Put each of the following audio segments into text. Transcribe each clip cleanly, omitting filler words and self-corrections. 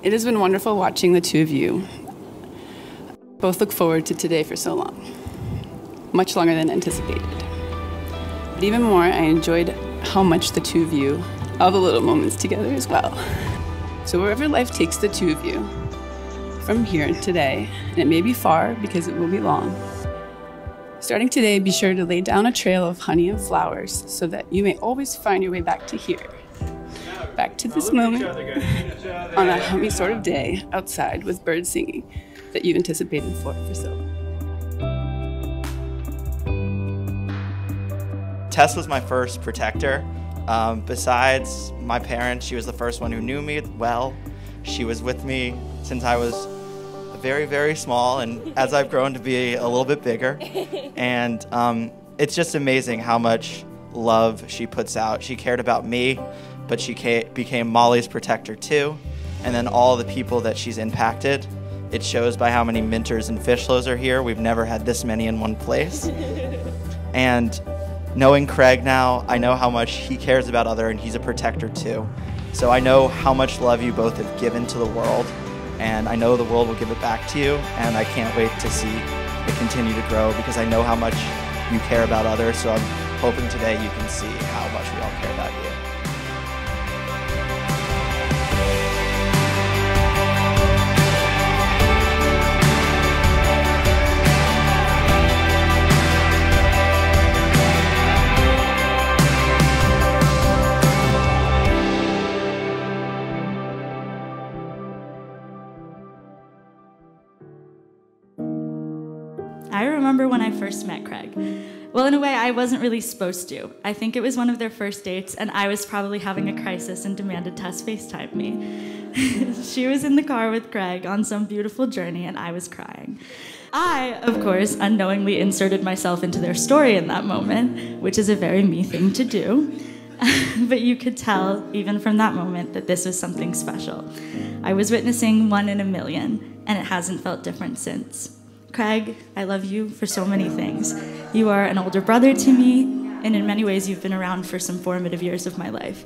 It has been wonderful watching the two of you both look forward to today for so long, much longer than anticipated. But even more, I enjoyed how much the two of you, all the little moments together as well. So wherever life takes the two of you, from here today, and it may be far because it will be long, starting today, be sure to lay down a trail of honey and flowers so that you may always find your way back to here, back to this moment on a hummy sort of day outside with birds singing that you've anticipated for so long. Tess was my first protector. Besides my parents, she was the first one who knew me well. She was with me since I was very, very small, and as I've grown to be a little bit bigger. And it's just amazing how much love she puts out. She cared about me, but she became Molly's protector too. And then all the people that she's impacted, it shows by how many minters and fishlows are here. We've never had this many in one place. And knowing Craig now, I know how much he cares about others, and he's a protector too. So I know how much love you both have given to the world, and I know the world will give it back to you, and I can't wait to see it continue to grow because I know how much you care about others, so I'm hoping today you can see how much we all care about you. I remember when I first met Craig. Well, in a way, I wasn't really supposed to. I think it was one of their first dates, and I was probably having a crisis and demanded Tess FaceTime me. She was in the car with Craig on some beautiful journey, and I was crying. I, of course, unknowingly inserted myself into their story in that moment, which is a very me thing to do. But you could tell, even from that moment, that this was something special. I was witnessing one in a million, and it hasn't felt different since. Craig, I love you for so many things. You are an older brother to me, and in many ways you've been around for some formative years of my life.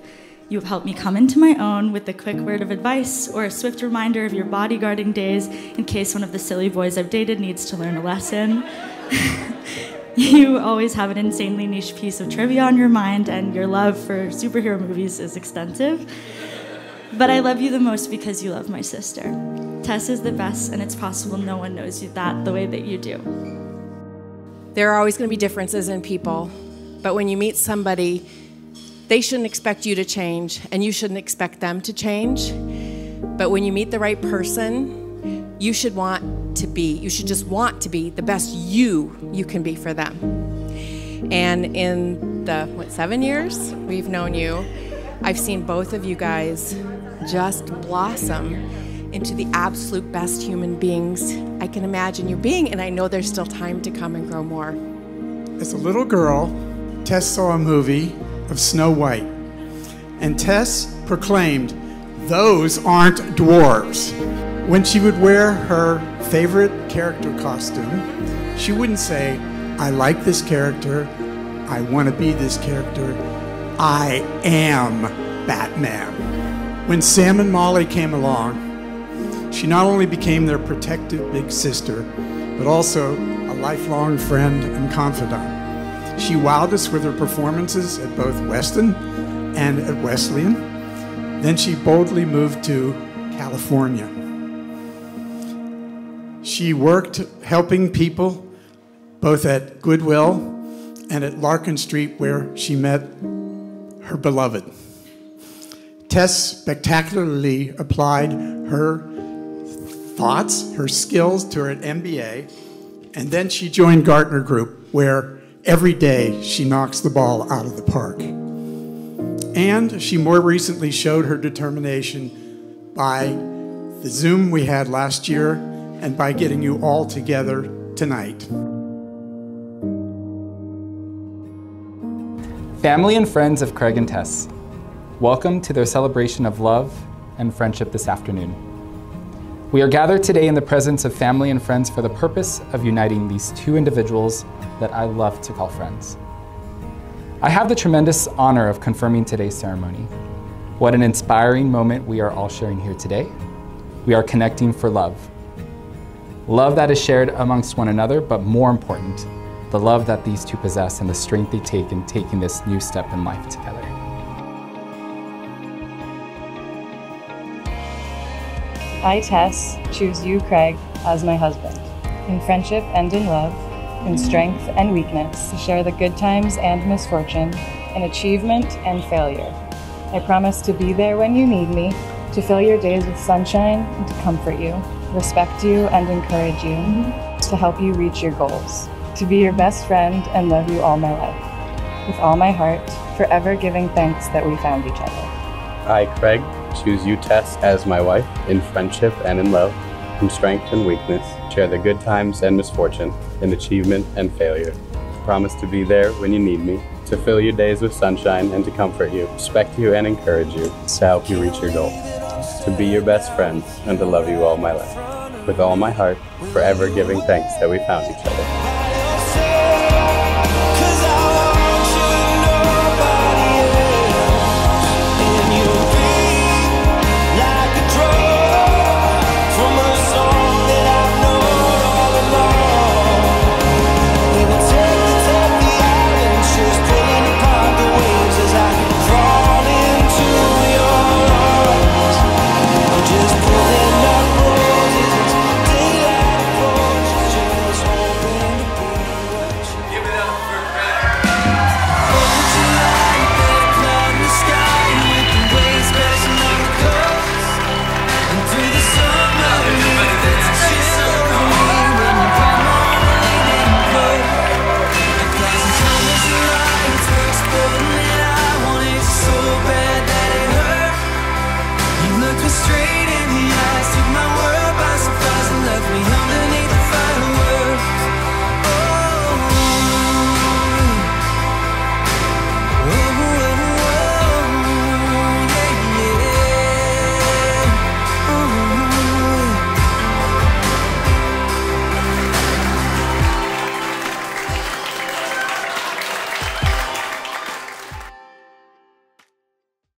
You have helped me come into my own with a quick word of advice or a swift reminder of your bodyguarding days in case one of the silly boys I've dated needs to learn a lesson. You always have an insanely niche piece of trivia on your mind, and your love for superhero movies is extensive. But I love you the most because you love my sister. Tess is the best, and it's possible no one knows you that the way that you do. There are always going to be differences in people, but when you meet somebody, they shouldn't expect you to change, and you shouldn't expect them to change. But when you meet the right person, you should just want to be the best you can be for them. And in the, 7 years we've known you, I've seen both of you guys just blossom into the absolute best human beings I can imagine you being, and I know there's still time to come and grow more. As a little girl, Tess saw a movie of Snow White, and Tess proclaimed, "Those aren't dwarves." When she would wear her favorite character costume, she wouldn't say, "I like this character, I want to be this character, I am Batman." When Sam and Molly came along, she not only became their protective big sister, but also a lifelong friend and confidant. She wowed us with her performances at both Weston and at Wesleyan. Then she boldly moved to California. She worked helping people both at Goodwill and at Larkin Street, where she met her beloved. Tess spectacularly applied her thoughts, her skills to her MBA, and then she joined Gartner Group, where every day she knocks the ball out of the park. And she more recently showed her determination by the Zoom we had last year and by getting you all together tonight. Family and friends of Craig and Tess, welcome to their celebration of love and friendship this afternoon. We are gathered today in the presence of family and friends for the purpose of uniting these two individuals that I love to call friends. I have the tremendous honor of confirming today's ceremony. What an inspiring moment we are all sharing here today. we are connecting for love. Love that is shared amongst one another, but more important, the love that these two possess and the strength they take in taking this new step in life together. I, Tess, choose you, Craig, as my husband, in friendship and in love, in strength and weakness, to share the good times and misfortune, in achievement and failure. I promise to be there when you need me, to fill your days with sunshine and to comfort you, respect you and encourage you, to help you reach your goals, to be your best friend and love you all my life, with all my heart, forever giving thanks that we found each other. I, Craig, choose you, Tess, as my wife, in friendship and in love, in strength and weakness, share the good times and misfortune, in achievement and failure. Promise to be there when you need me, to fill your days with sunshine and to comfort you, respect you and encourage you, to help you reach your goal, to be your best friend and to love you all my life, with all my heart, forever giving thanks that we found each other. Straight